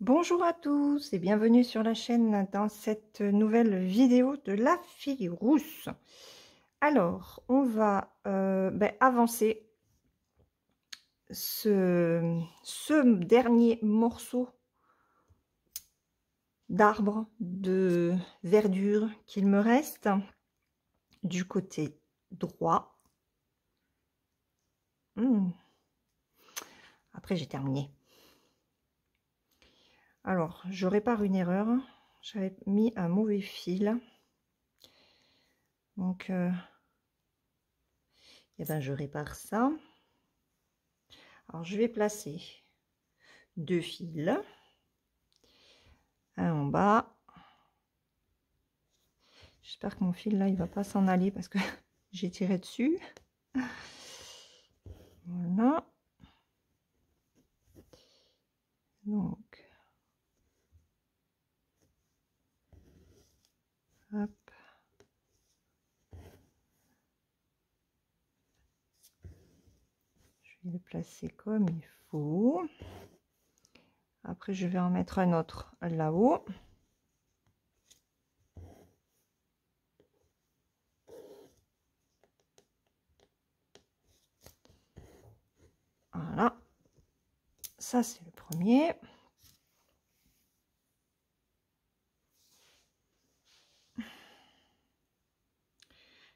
Bonjour à tous et bienvenue sur la chaîne dans cette nouvelle vidéo de la fille rousse. Alors, on va avancer ce dernier morceau d'arbre, de verdure qu'il me reste du côté droit. Après, j'ai terminé. Alors, je répare une erreur. J'avais mis un mauvais fil. Donc, je répare ça. Alors, je vais placer deux fils. Un en bas. J'espère que mon fil, là, il va pas s'en aller parce que j'ai tiré dessus. Voilà. Donc, hop. Je vais le placer comme il faut. Après, je vais en mettre un autre là-haut. Voilà. Ça, c'est le premier.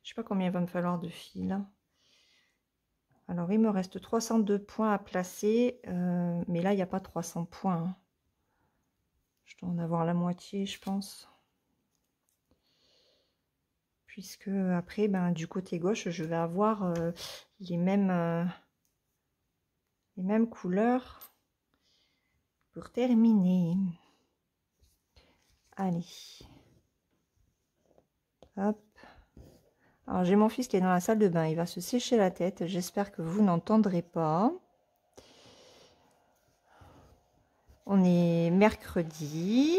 Je sais pas combien il va me falloir de fil. Alors, il me reste 302 points à placer. Mais là, il n'y a pas 300 points. Je dois en avoir la moitié, je pense. Puisque après, du côté gauche, je vais avoir les mêmes couleurs pour terminer. Allez. Hop. Alors, j'ai mon fils qui est dans la salle de bain. Il va se sécher la tête. J'espère que vous n'entendrez pas. On est mercredi.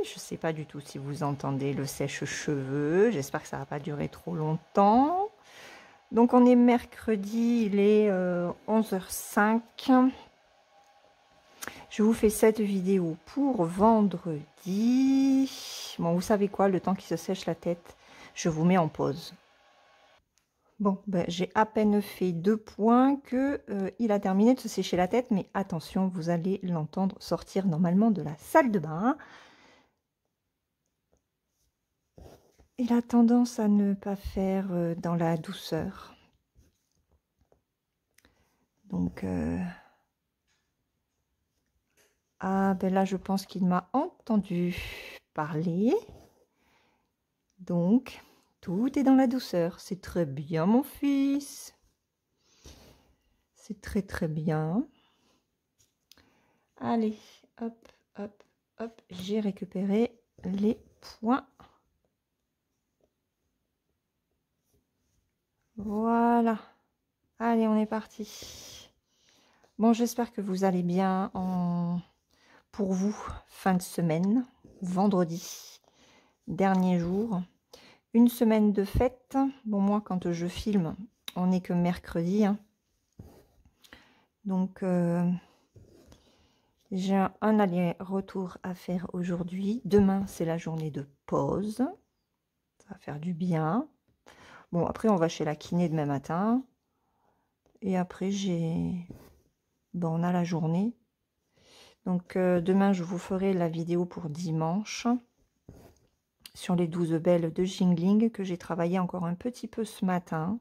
Je ne sais pas du tout si vous entendez le sèche-cheveux. J'espère que ça ne va pas durer trop longtemps. Donc, on est mercredi. Il est 11h05. Je vous fais cette vidéo pour vendredi. Bon, vous savez quoi, le temps qu'il se sèche la tête, je vous mets en pause. Bon, j'ai à peine fait 2 points que il a terminé de se sécher la tête, mais attention, vous allez l'entendre sortir normalement de la salle de bain. Il a tendance à ne pas faire dans la douceur. Donc, là, je pense qu'il m'a entendu parler. Donc, tout est dans la douceur. C'est très bien, mon fils. C'est très, très bien. Allez, hop, hop, hop. J'ai récupéré les points. Voilà. Allez, on est parti. Bon, j'espère que vous allez bien pour vous, fin de semaine, vendredi, dernier jour. Une semaine de fête. Bon, moi, quand je filme, on n'est que mercredi. Hein. Donc, j'ai un aller-retour à faire aujourd'hui. Demain, c'est la journée de pause. Ça va faire du bien. Bon, après, on va chez la kiné demain matin. Et après, on a la journée. Donc, demain, je vous ferai la vidéo pour dimanche. Sur les 12 belles de Jingling que j'ai travaillé encore un petit peu ce matin.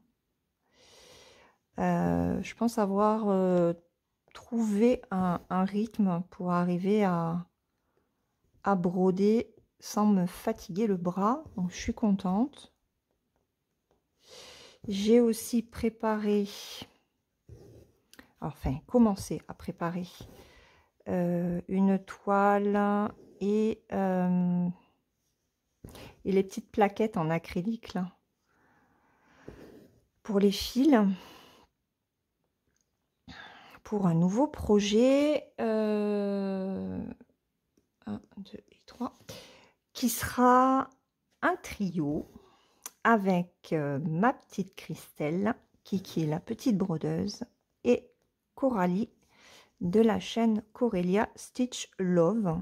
Je pense avoir trouvé un rythme pour arriver à broder sans me fatiguer le bras. Donc, je suis contente. J'ai aussi préparé, commencé à préparer une toile et les petites plaquettes en acrylique là pour les fils. Pour un nouveau projet 1, 2 et 3 qui sera un trio avec ma petite Christelle, Kiki la petite brodeuse et Coralie de la chaîne Corelia Stitch Love.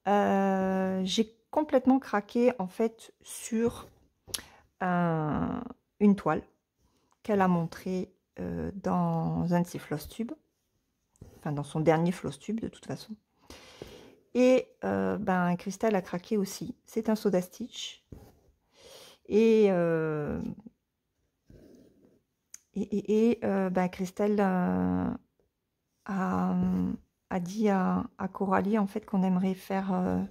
J'ai complètement craqué en fait sur une toile qu'elle a montrée dans un de ses floss tubes, enfin dans son dernier floss tube de toute façon. Et ben Christelle a craqué aussi. C'est un Soda Stitch. Et ben Christelle a dit à Coralie en fait qu'on aimerait faire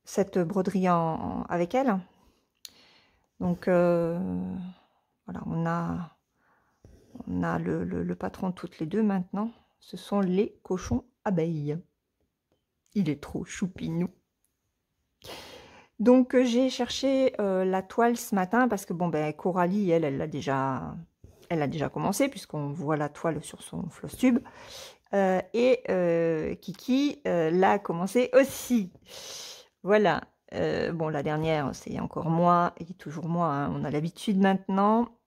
cette broderie avec elle. Donc voilà, on a le patron toutes les deux maintenant. Ce sont les cochons abeilles. Il est trop choupinou. Donc j'ai cherché la toile ce matin parce que bon ben Coralie elle a déjà commencé puisqu'on voit la toile sur son floss tube et Kiki l'a commencé aussi. Voilà. Bon la dernière c'est encore moi et toujours moi, hein, on a l'habitude maintenant.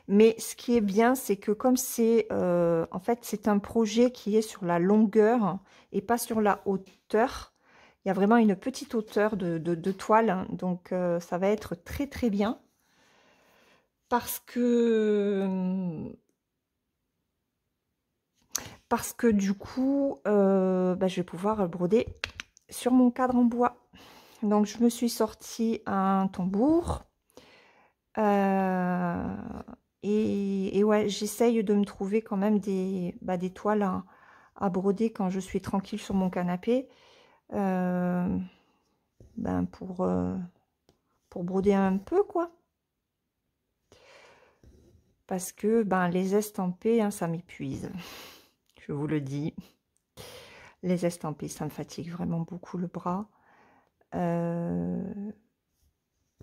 Mais ce qui est bien, c'est que comme c'est en fait c'est un projet qui est sur la longueur et pas sur la hauteur. Il y a vraiment une petite hauteur de toile, hein, donc ça va être très très bien. Parce que du coup, bah, je vais pouvoir broder sur mon cadre en bois. Donc je me suis sorti un tambour. Et ouais, j'essaye de me trouver quand même des toiles à broder quand je suis tranquille sur mon canapé. Ben pour broder un peu, quoi. Parce que ben, les estampés, hein, ça m'épuise. Je vous le dis. Les estampés, ça me fatigue vraiment beaucoup le bras.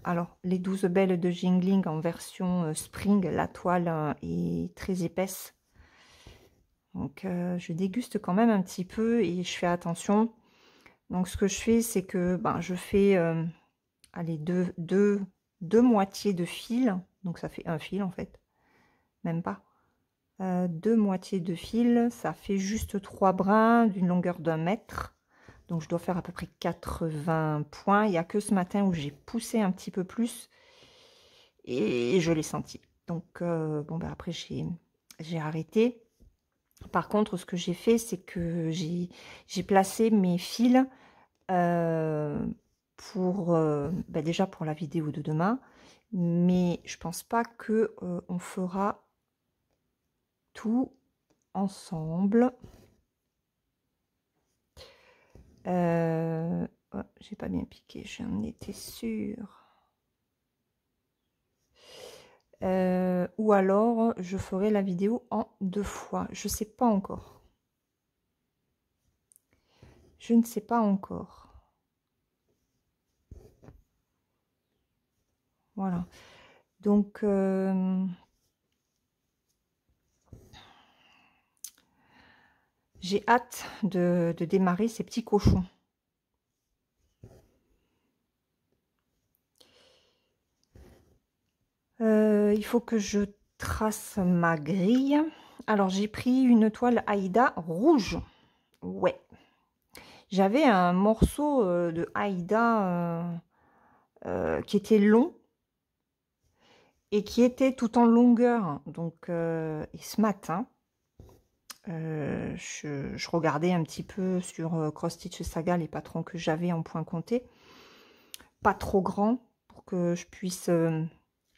Alors, les 12 belles de Jingling en version spring, la toile est très épaisse. Donc, je déguste quand même un petit peu et je fais attention. Donc, ce que je fais, c'est que ben, je fais allez, deux moitiés de fil. Donc, ça fait un fil en fait. Même pas. Deux moitiés de fil, ça fait juste 3 brins d'une longueur d'1 mètre. Donc, je dois faire à peu près 80 points. Il n'y a que ce matin où j'ai poussé un petit peu plus. Et je l'ai senti. Donc, bon, ben après, j'ai arrêté. Par contre, ce que j'ai fait, c'est que j'ai placé mes fils pour ben déjà pour la vidéo de demain, mais je pense pas que on fera tout ensemble. Oh, j'ai pas bien piqué, j'en étais sûre. Ou alors je ferai la vidéo en 2 fois. Je sais pas encore. Je ne sais pas encore. Voilà. Donc, j'ai hâte de démarrer ces petits cochons. Il faut que je trace ma grille. Alors, j'ai pris une toile Aïda rouge. Ouais. J'avais un morceau de Aïda qui était long et qui était tout en longueur. Donc, et ce matin, je regardais un petit peu sur Cross Stitch Saga les patrons que j'avais en point compté. Pas trop grand pour que je puisse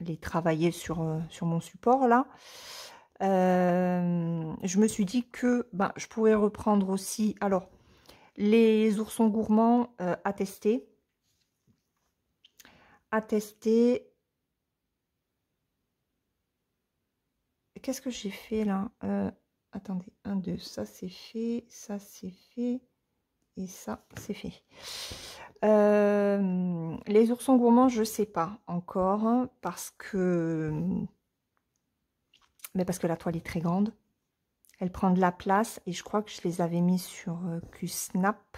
les travailler sur mon support là. Je me suis dit que ben, je pourrais reprendre aussi alors les oursons gourmands à tester. Qu'est-ce que j'ai fait là? Attendez, 1, 2, ça c'est fait, et ça c'est fait. Les oursons gourmands, je sais pas encore parce que la toile est très grande. Elle prend de la place et je crois que je les avais mis sur Q-Snap.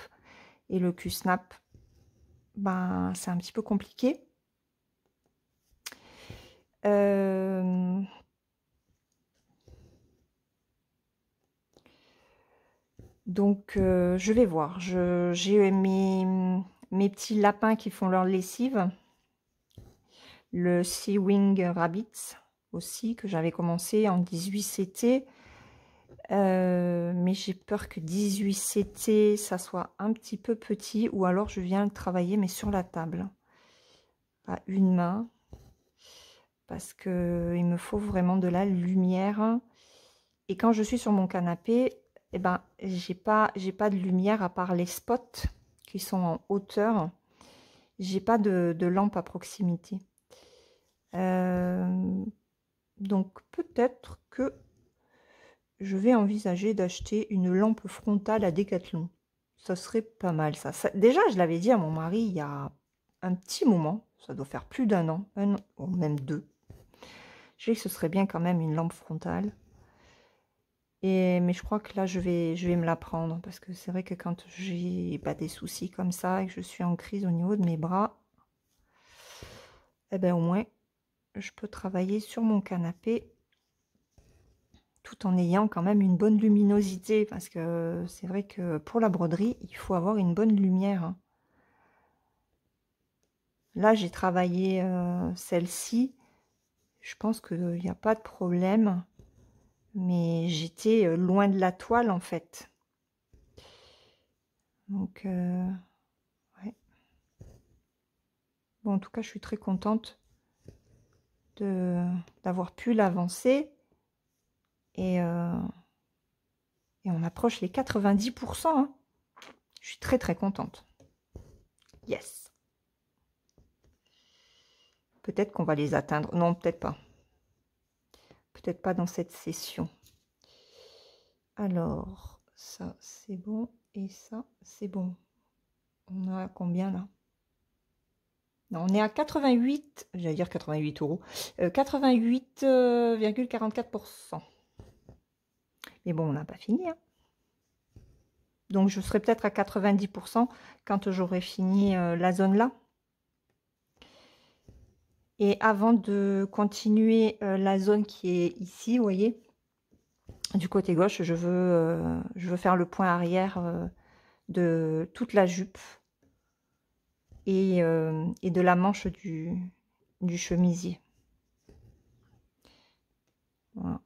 Et le Q-Snap, ben, c'est un petit peu compliqué. Donc, je vais voir. J'ai mes petits lapins qui font leur lessive. Le Sea Wing Rabbits aussi, que j'avais commencé en 18 CT. Mais j'ai peur que 18 CT, ça soit un petit peu petit. Ou alors, je viens le travailler, mais sur la table. À une main. Parce qu'il me faut vraiment de la lumière. Et quand je suis sur mon canapé, eh ben, j'ai pas de lumière à part les spots qui sont en hauteur. J'ai pas de lampe à proximité. Donc peut-être que je vais envisager d'acheter une lampe frontale à Decathlon. Ça serait pas mal ça. Déjà, je l'avais dit à mon mari il y a un petit moment. Ça doit faire plus d'un an, ou même 2. Je dis que ce serait bien quand même une lampe frontale. Mais je crois que là, je vais me la prendre. Parce que c'est vrai que quand j'ai pas des soucis comme ça et que je suis en crise au niveau de mes bras, eh ben au moins, je peux travailler sur mon canapé tout en ayant quand même une bonne luminosité. Parce que c'est vrai que pour la broderie, il faut avoir une bonne lumière. Hein. Là, j'ai travaillé celle-ci. Je pense qu'il n'y a pas de problème. Mais j'étais loin de la toile en fait. Donc, ouais. Bon, en tout cas, je suis très contente d'avoir pu l'avancer. Et on approche les 90%. Hein. Je suis très très contente. Yes. Peut-être qu'on va les atteindre. Non, peut-être pas. Peut-être pas dans cette session. Alors, ça c'est bon. Et ça c'est bon. On a combien là? Non, on est à 88, j'allais dire 88 euros. 88,44%. Mais bon, on n'a pas fini. Hein. Donc, je serai peut-être à 90% quand j'aurai fini la zone là. Et avant de continuer la zone qui est ici, vous voyez, du côté gauche, je veux faire le point arrière de toute la jupe et de la manche du chemisier. Voilà.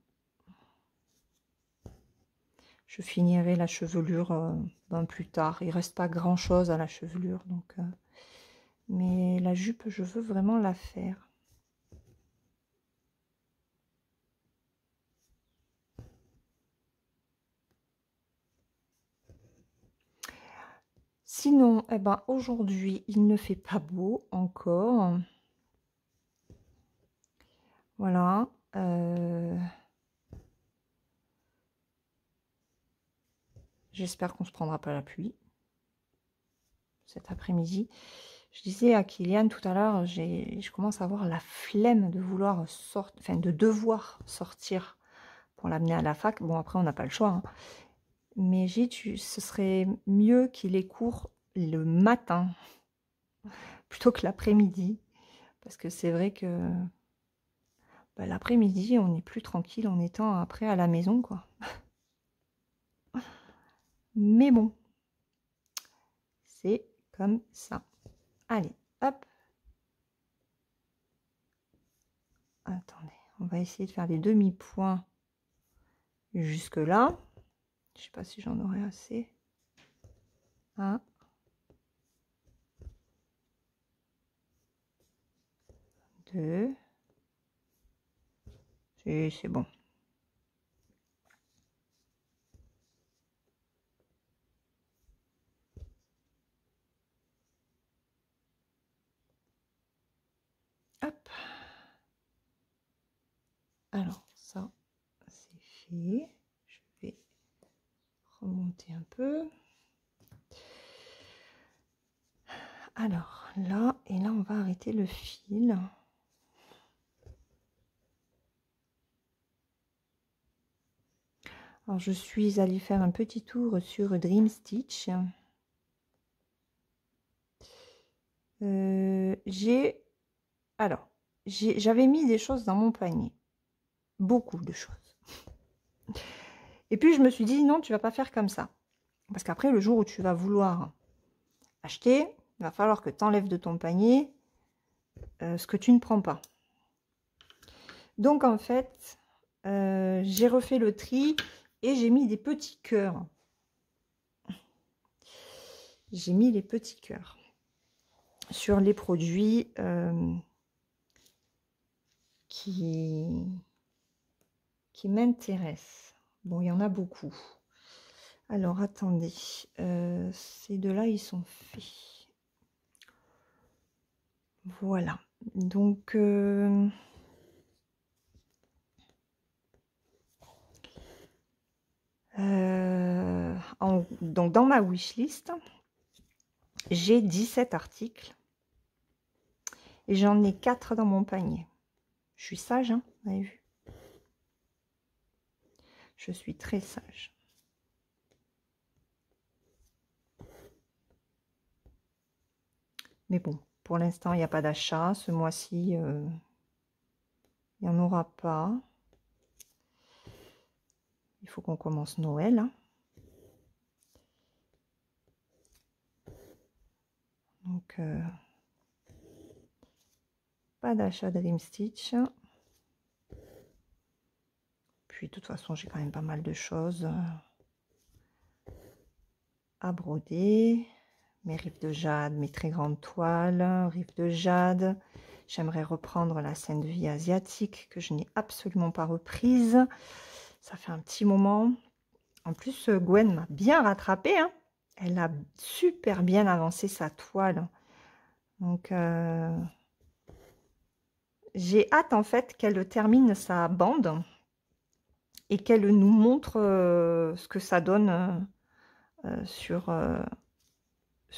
Je finirai la chevelure plus tard. Il ne reste pas grand chose à la chevelure, donc, mais la jupe, je veux vraiment la faire. Sinon, eh ben, aujourd'hui, il ne fait pas beau encore. Voilà. J'espère qu'on ne se prendra pas la pluie cet après-midi. Je disais à Kylian tout à l'heure, je commence à avoir la flemme de vouloir sortir, enfin de devoir sortir pour l'amener à la fac. Bon, après, on n'a pas le choix. Hein. Mais j'ai dit, ce serait mieux qu'il ait cours le matin plutôt que l'après-midi. Parce que c'est vrai que bah, l'après-midi, on est plus tranquille en étant après à la maison, quoi. Mais bon, c'est comme ça. Allez, hop. Attendez, on va essayer de faire des demi-points jusque là. Je sais pas si j'en aurai assez. 1, 2. C'est bon. Hop. Alors, ça, c'est fait. Je vais remonter un peu. Alors, là, et là, on va arrêter le fil. Alors, je suis allée faire un petit tour sur Dream Stitch. J'avais mis des choses dans mon panier. Beaucoup de choses. Et puis, je me suis dit, non, tu vas pas faire comme ça. Parce qu'après, le jour où tu vas vouloir acheter, il va falloir que tu enlèves de ton panier ce que tu ne prends pas. Donc en fait, j'ai refait le tri et j'ai mis des petits cœurs. J'ai mis les petits cœurs sur les produits qui m'intéressent. Bon, il y en a beaucoup. Alors, attendez. Ces deux-là, ils sont faits. Voilà. Donc, donc dans ma wishlist, j'ai 17 articles. Et j'en ai 4 dans mon panier. Je suis sage, hein, vous avez vu? Je suis très sage. Mais bon, pour l'instant, il n'y a pas d'achat. Ce mois-ci, il n'y en aura pas. Il faut qu'on commence Noël. Hein. Donc, pas d'achat Dream Stitch. Puis, de toute façon, j'ai quand même pas mal de choses à broder. Mes rives de jade, mes très grandes toiles, rives de jade. J'aimerais reprendre la scène de vie asiatique que je n'ai absolument pas reprise. Ça fait un petit moment. En plus, Gwen m'a bien rattrapé. Hein. Elle a super bien avancé sa toile. Donc, j'ai hâte en fait qu'elle termine sa bande et qu'elle nous montre ce que ça donne sur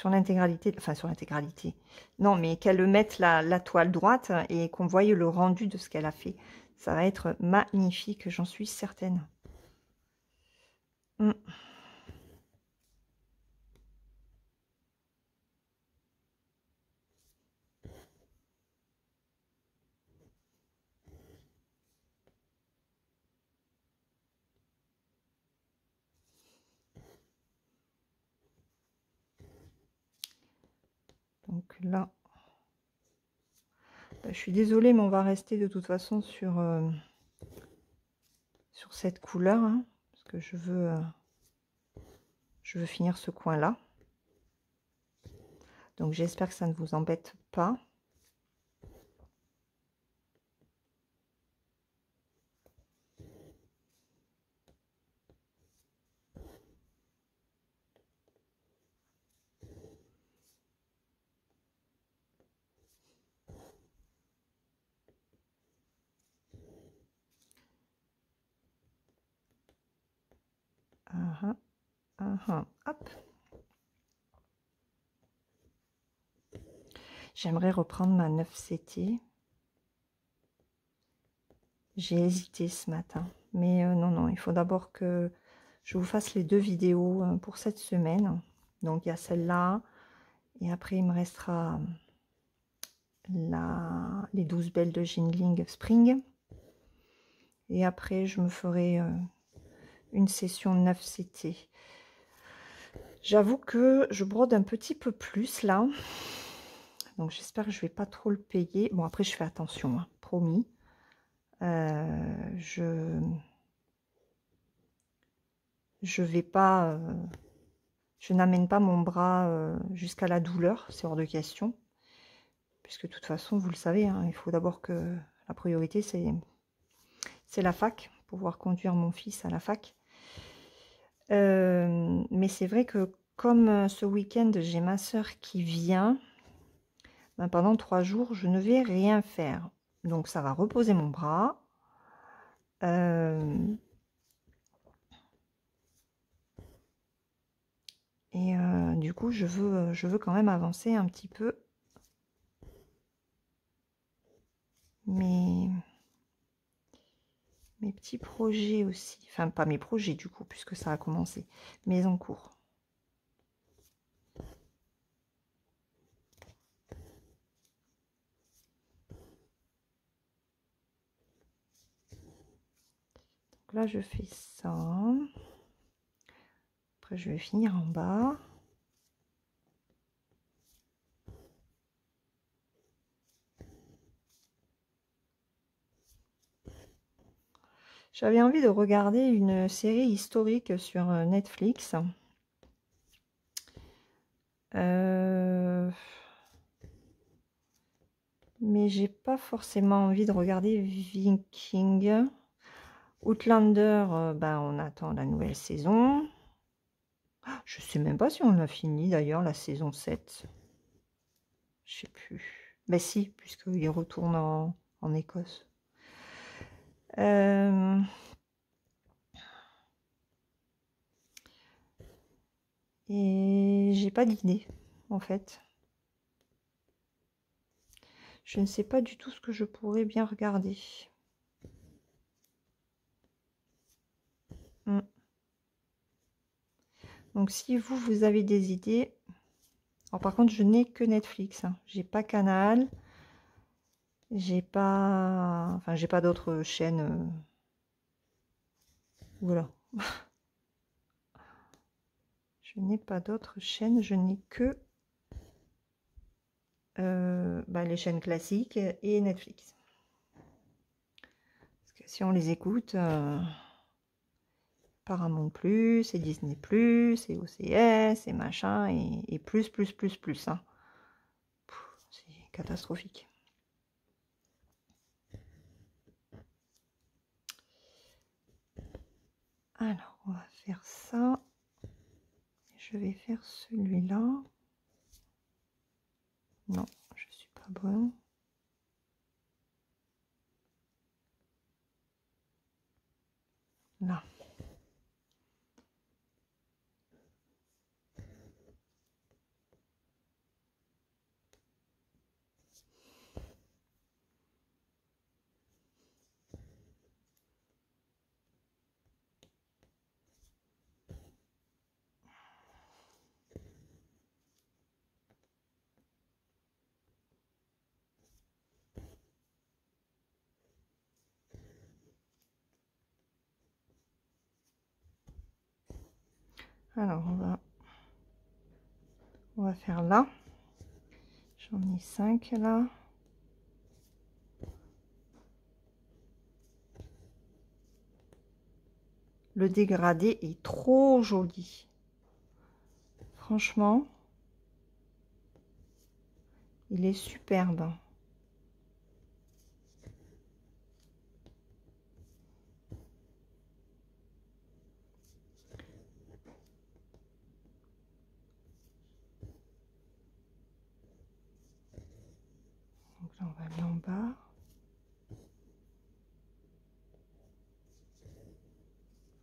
l'intégralité. Enfin, sur l'intégralité. Non, mais qu'elle mette la toile droite et qu'on voie le rendu de ce qu'elle a fait. Ça va être magnifique, j'en suis certaine. Mm. Donc là, je suis désolée, mais on va rester de toute façon sur cette couleur, hein, parce que je veux finir ce coin-là. Donc j'espère que ça ne vous embête pas. Hop. J'aimerais reprendre ma 9CT. J'ai hésité ce matin. Mais non, il faut d'abord que je vous fasse les 2 vidéos pour cette semaine. Donc il y a celle-là. Et après, il me restera les 12 belles de Jinling Spring. Et après, je me ferai une session 9CT. J'avoue que je brode un petit peu plus là. Donc j'espère que je vais pas trop le payer. Bon, après je fais attention, hein, promis. Je vais pas... je n'amène pas mon bras jusqu'à la douleur, c'est hors de question. Puisque de toute façon, vous le savez, hein, il faut d'abord que... La priorité, c'est la fac, pouvoir conduire mon fils à la fac. Mais c'est vrai que comme ce week-end, j'ai ma soeur qui vient, ben pendant 3 jours, je ne vais rien faire. Donc ça va reposer mon bras. Et du coup, je veux quand même avancer un petit peu mes petits projets aussi. Enfin, pas mes projets du coup, puisque ça a commencé, mais en cours. Donc là, je fais ça. Après, je vais finir en bas. J'avais envie de regarder une série historique sur Netflix. Mais j'ai pas forcément envie de regarder Viking. Outlander, on attend la nouvelle saison. Je sais même pas si on l'a fini d'ailleurs, la saison 7. Je sais plus. Ben si, puisqu'il retourne en Écosse. Et j'ai pas d'idée, en fait. Je ne sais pas du tout ce que je pourrais bien regarder. Donc si vous avez des idées... Alors par contre, je n'ai que Netflix. Hein. J'ai pas Canal. J'ai pas... Enfin, j'ai pas d'autres chaînes. Voilà. Je n'ai pas d'autres chaînes. Je n'ai que les chaînes classiques et Netflix. Parce que si on les écoute... Paramount+, et Disney+, et OCS, et machin, et plus. Hein. C'est catastrophique. Alors, on va faire ça. Je vais faire celui-là. Non, je suis pas bonne. Là. Alors, on va faire là. J'en ai 5 là. Le dégradé est trop joli. Franchement, il est superbe. Donc là, on va aller en bas.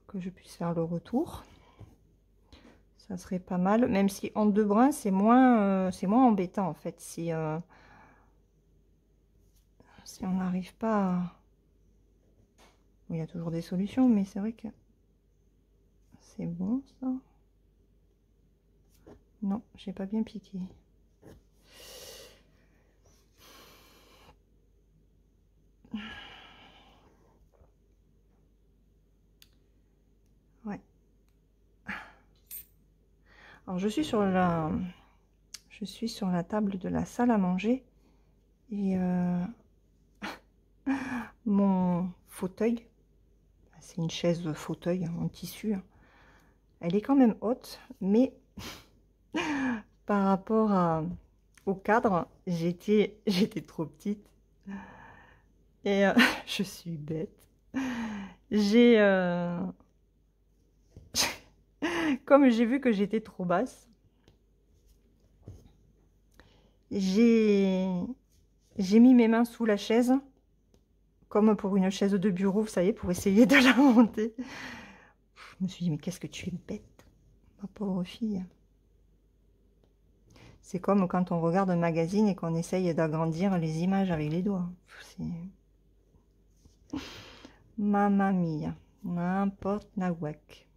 Que je puisse faire le retour. Ça serait pas mal, même si en 2 brins, c'est moins embêtant en fait. Si on n'arrive pas à... Il y a toujours des solutions, mais c'est vrai que c'est bon ça. Non, j'ai pas bien piqué. Ouais. Alors je suis sur la table de la salle à manger et mon fauteuil, c'est une chaise fauteuil en tissu, elle est quand même haute, mais par rapport au cadre, j'étais trop petite et je suis bête. J'ai comme j'ai vu que j'étais trop basse, j'ai mis mes mains sous la chaise, comme pour une chaise de bureau, vous savez, pour essayer de la monter. Je me suis dit, mais qu'est-ce que tu es bête, ma pauvre fille. C'est comme quand on regarde un magazine et qu'on essaye d'agrandir les images avec les doigts. Mamma mia, n'importe nawak.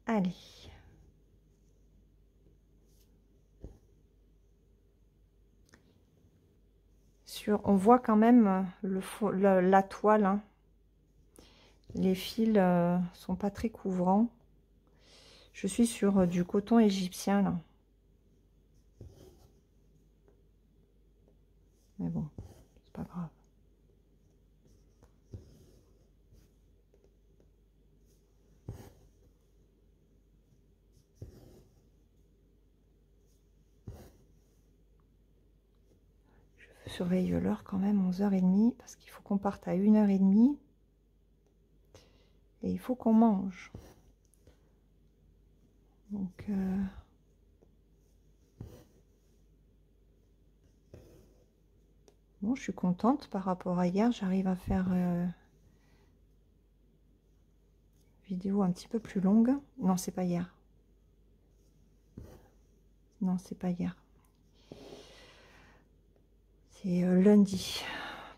Allez. sur... On voit quand même la toile, hein. Les fils sont pas très couvrants. Je suis sur du coton égyptien, là. Mais bon, c'est pas grave. Je surveille l'heure quand même, 11h30, parce qu'il faut qu'on parte à 1h30. Et il faut qu'on mange. Donc... Bon, je suis contente par rapport à hier. J'arrive à faire vidéo un petit peu plus longue. Non, c'est pas hier. Non, c'est pas hier. C'est lundi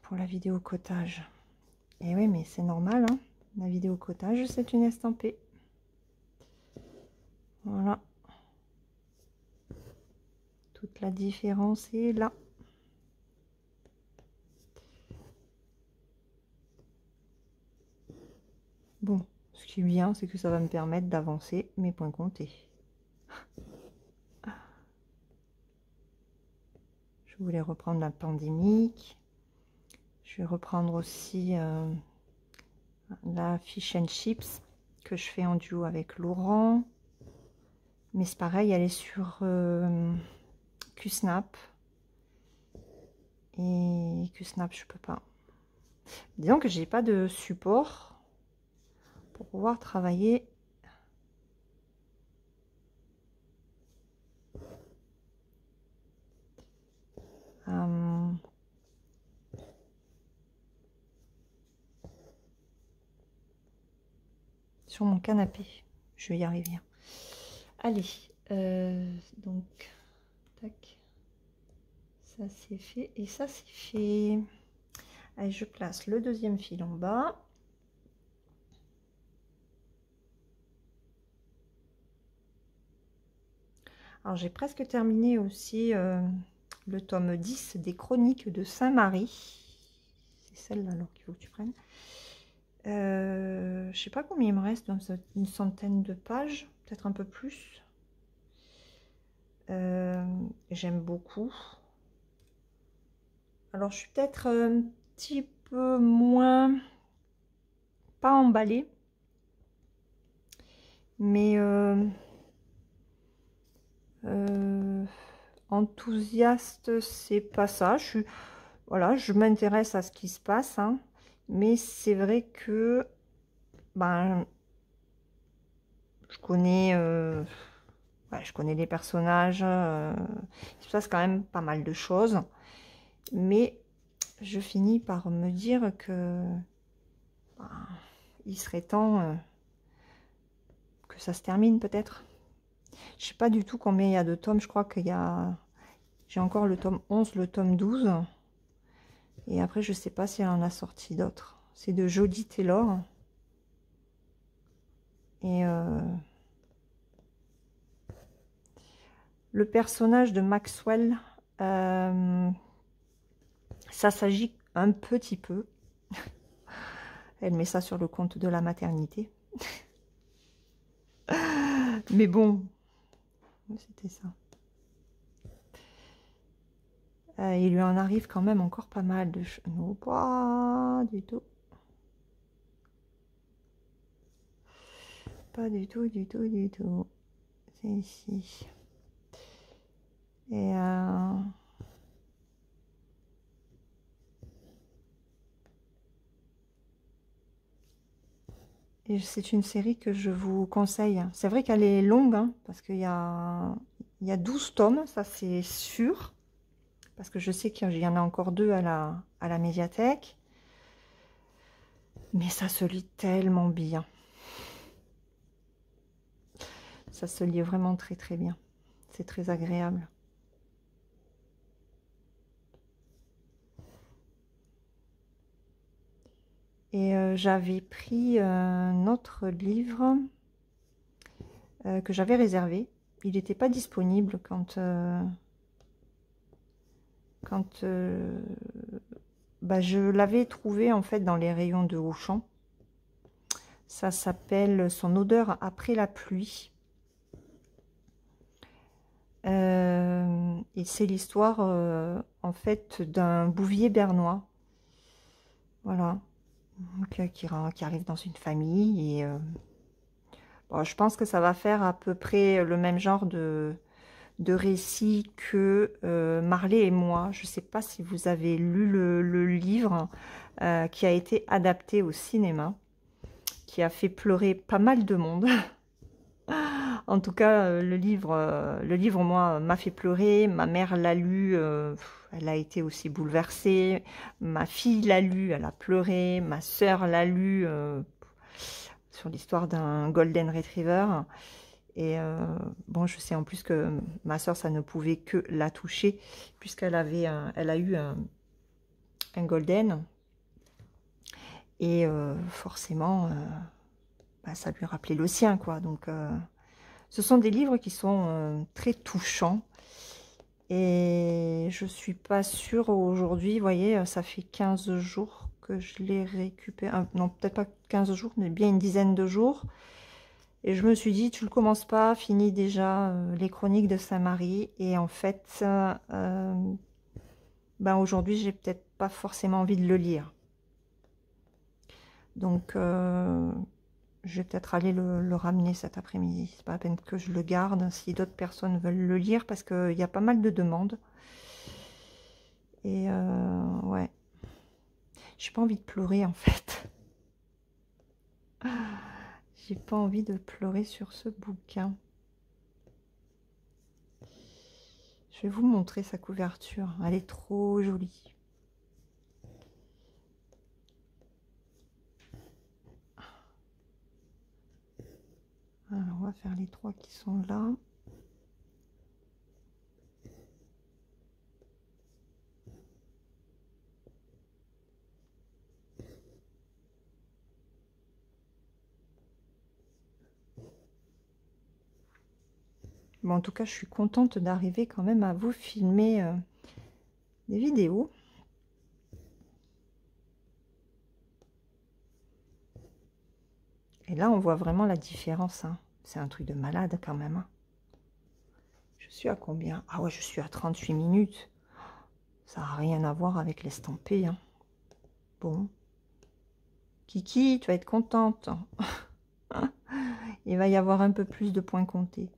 pour la vidéo cottage. Et oui, mais c'est normal, hein. La vidéo cottage, c'est une estampée. Voilà. Toute la différence est là. Bon, ce qui est bien, c'est que ça va me permettre d'avancer mes points comptés. Je voulais reprendre la pandémique. Je vais reprendre aussi la fish and chips que je fais en duo avec Laurent. Mais c'est pareil, elle est sur QSnap. Et QSnap, je peux pas. Disons que j'ai pas de support pour pouvoir travailler. Sur mon canapé. Je vais y arriver. Allez, donc, tac. Ça c'est fait et ça c'est fait. Allez, je place le deuxième fil en bas. Alors j'ai presque terminé aussi le tome 10 des Chroniques de Saint-Marie. C'est celle-là alors qu'il faut que tu prennes. Je sais pas combien il me reste, dans une centaine de pages, peut-être un peu plus. J'aime beaucoup. Alors je suis peut-être un petit peu moins, pas emballée, mais enthousiaste, c'est pas ça. Voilà, je m'intéresse à ce qui se passe, hein, mais c'est vrai que ben, je connais les personnages, il se passe quand même pas mal de choses, mais je finis par me dire que ben, il serait temps que ça se termine peut-être. Je sais pas du tout combien il y a de tomes, je crois qu'il y a... J'ai encore le tome 11, le tome 12. Et après, je sais pas si elle en a sorti d'autres. C'est de Jodie Taylor. Et le personnage de Maxwell, ça s'agit un petit peu. Elle met ça sur le compte de la maternité. Mais bon, c'était ça. Il lui en arrive quand même encore pas mal de choses. Non, pas du tout. Pas du tout, du tout, du tout. C'est ici. Et c'est une série que je vous conseille. C'est vrai qu'elle est longue, hein, parce qu'il y a 12 tomes, ça c'est sûr. Parce que je sais qu'il y en a encore 2 à la médiathèque. Mais ça se lit tellement bien. Ça se lit vraiment très très bien. C'est très agréable. Et j'avais pris un autre livre que j'avais réservé. Il n'était pas disponible quand bah, je l'avais trouvé en fait dans les rayons de Auchan. Ça s'appelle Son odeur après la pluie. Et c'est l'histoire en fait d'un bouvier bernois. Voilà. Donc, qui arrive dans une famille. Et bon, je pense que ça va faire à peu près le même genre de récit que Marley et moi. Je ne sais pas si vous avez lu le livre qui a été adapté au cinéma, qui a fait pleurer pas mal de monde. En tout cas, le livre, moi, m'a fait pleurer. Ma mère l'a lu, elle a été aussi bouleversée. Ma fille l'a lu, elle a pleuré. Ma sœur l'a lu sur l'histoire d'un Golden Retriever. Et bon, je sais en plus que ma sœur, ça ne pouvait que la toucher, puisqu'elle elle a eu un Golden. Et forcément, bah, ça lui rappelait le sien, quoi. Donc, ce sont des livres qui sont très touchants. Et je suis pas sûre aujourd'hui, vous voyez, ça fait 15 jours que je l'ai récupéré. Non, peut-être pas 15 jours, mais bien une dizaine de jours. Et je me suis dit, tu le commences pas, finis déjà les chroniques de Saint-Marie. Et en fait, ben aujourd'hui, j'ai peut-être pas forcément envie de le lire. Donc, je vais peut-être aller le ramener cet après-midi. C'est pas la peine que je le garde si d'autres personnes veulent le lire parce qu'il y a pas mal de demandes. Et ouais, j'ai pas envie de pleurer en fait. J'ai pas envie de pleurer sur ce bouquin. Je vais vous montrer sa couverture. Elle est trop jolie. Alors, on va faire les trois qui sont là. Bon, en tout cas, je suis contente d'arriver quand même à vous filmer des vidéos. Et là, on voit vraiment la différence. Hein. C'est un truc de malade quand même. Hein. Je suis à combien? Ah ouais, je suis à 38 minutes. Ça n'a rien à voir avec l'estampé. Hein. Bon. Kiki, tu vas être contente. Il va y avoir un peu plus de points comptés.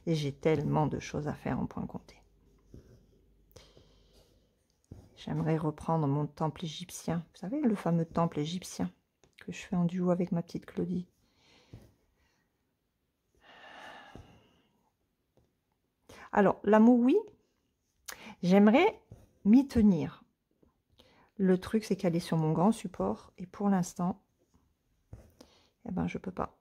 Et j'ai tellement de choses à faire en points comptés. J'aimerais reprendre mon temple égyptien. Vous savez, le fameux temple égyptien que je fais en duo avec ma petite Claudie. Alors, l'amour, oui. J'aimerais m'y tenir. Le truc, c'est qu'elle est sur mon grand support. Et pour l'instant, eh ben, je peux pas.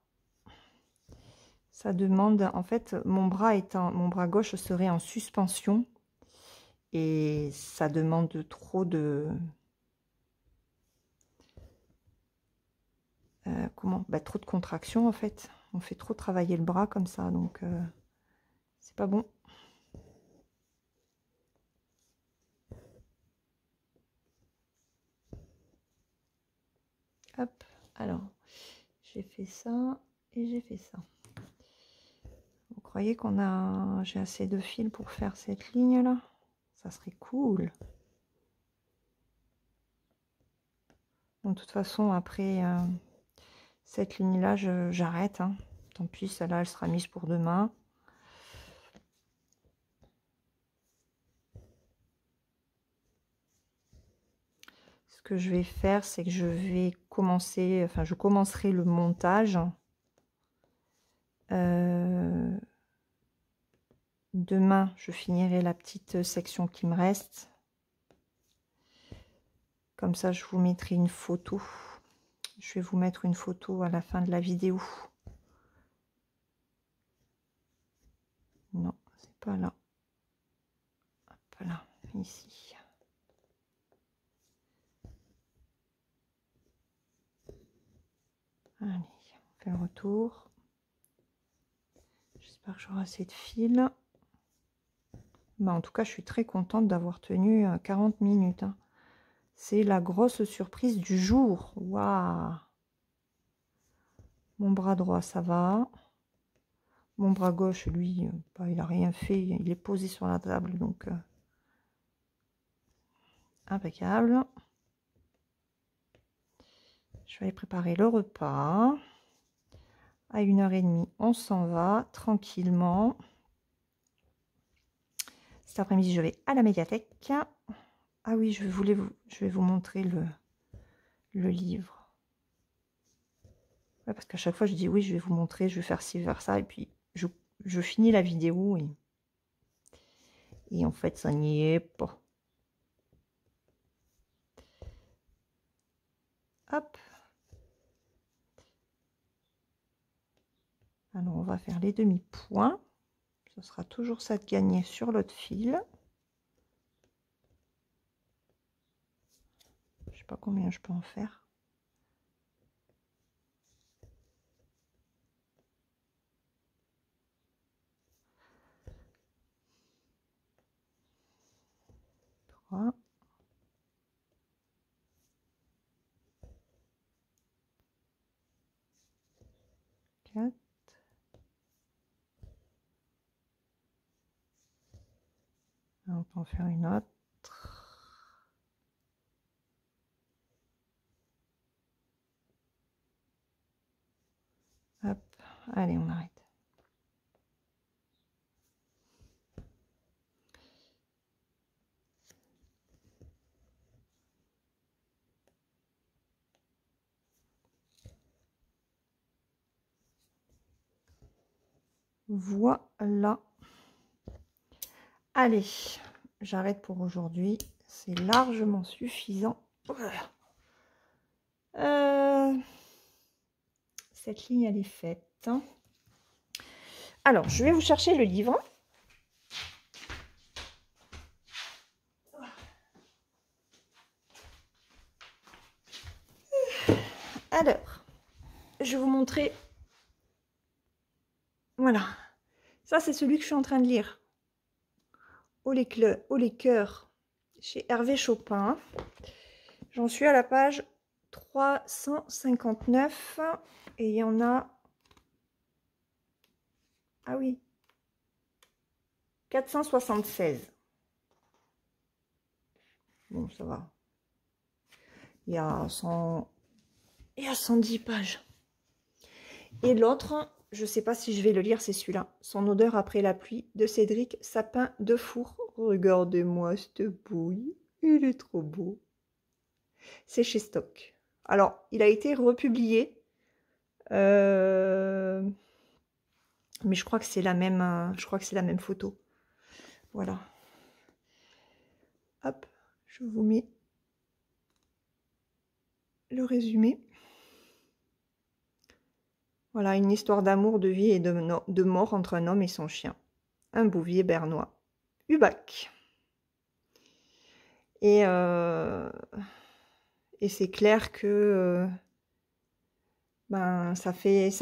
Ça demande... En fait, mon bras gauche serait en suspension. Et ça demande trop de... trop de contraction, en fait. On fait trop travailler le bras comme ça. Donc, c'est pas bon. Hop, alors, j'ai fait ça et j'ai fait ça. Vous croyez j'ai assez de fil pour faire cette ligne-là? Ça serait cool. Bon, de toute façon, après cette ligne-là, j'arrête. Hein. Tant pis, celle-là, elle sera mise pour demain. Ce que je vais faire, c'est que je vais commencer, enfin, je commencerai le montage. Demain, je finirai la petite section qui me reste. Comme ça, je vous mettrai une photo. Je vais vous mettre une photo à la fin de la vidéo. Non, c'est pas là. Hop là, ici. Allez, on fait le retour. J'espère que j'aurai assez de fil. Bah, en tout cas, je suis très contente d'avoir tenu 40 minutes. Hein. C'est la grosse surprise du jour. Waouh! Mon bras droit, ça va. Mon bras gauche, lui, bah, il n'a rien fait. Il est posé sur la table, donc impeccable. Je vais aller préparer le repas. À 1h30, on s'en va tranquillement. Cet après-midi, je vais à la médiathèque. Ah oui, je vais vous montrer le livre. Ouais, parce qu'à chaque fois, je dis oui, je vais vous montrer, je vais faire ci, faire ça. Et puis, je finis la vidéo. Et en fait, ça n'y est pas. Hop. Alors, on va faire les demi-points. Ce sera toujours ça de gagner sur l'autre fil. Je sais pas combien je peux en faire. Trois. 4. On peut en faire une autre. Hop, allez, on arrête. Voilà. Allez, j'arrête pour aujourd'hui. C'est largement suffisant. Cette ligne, elle est faite. Alors, je vais vous chercher le livre. Alors, je vais vous montrer. Voilà. Ça, c'est celui que je suis en train de lire. Au les cœurs, chez Hervé Chopin. J'en suis à la page 359. Et il y en a... Ah oui. 476. Bon, ça va. Il y a 110 pages. Et l'autre, je ne sais pas si je vais le lire, c'est celui-là. Son odeur après la pluie, de Cédric Sapin de Four. Regardez-moi cette bouille. Il est trop beau. C'est chez Stock. Alors, il a été republié. Mais je crois que c'est la même, photo. Voilà. Hop, je vous mets le résumé. Voilà, une histoire d'amour, de vie et de mort entre un homme et son chien. Un bouvier bernois. Hubac. Et c'est clair que ben, ça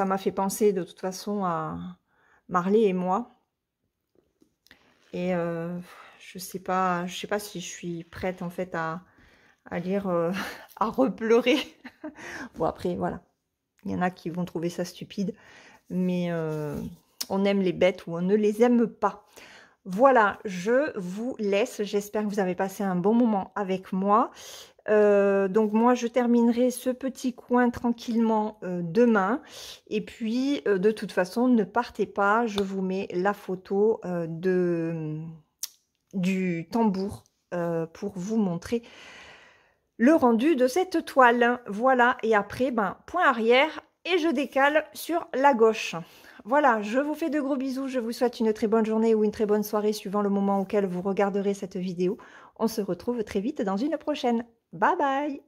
m'a fait penser de toute façon à Marley et moi. Et je sais pas si je suis prête en fait à lire, à repleurer. Bon après voilà, il y en a qui vont trouver ça stupide, mais on aime les bêtes ou on ne les aime pas. Voilà, je vous laisse. J'espère que vous avez passé un bon moment avec moi. Donc moi, je terminerai ce petit coin tranquillement demain. Et puis, de toute façon, ne partez pas. Je vous mets la photo du tambour pour vous montrer le rendu de cette toile. Voilà, et après, ben, point arrière et je décale sur la gauche. Voilà, je vous fais de gros bisous, je vous souhaite une très bonne journée ou une très bonne soirée suivant le moment auquel vous regarderez cette vidéo. On se retrouve très vite dans une prochaine. Bye bye!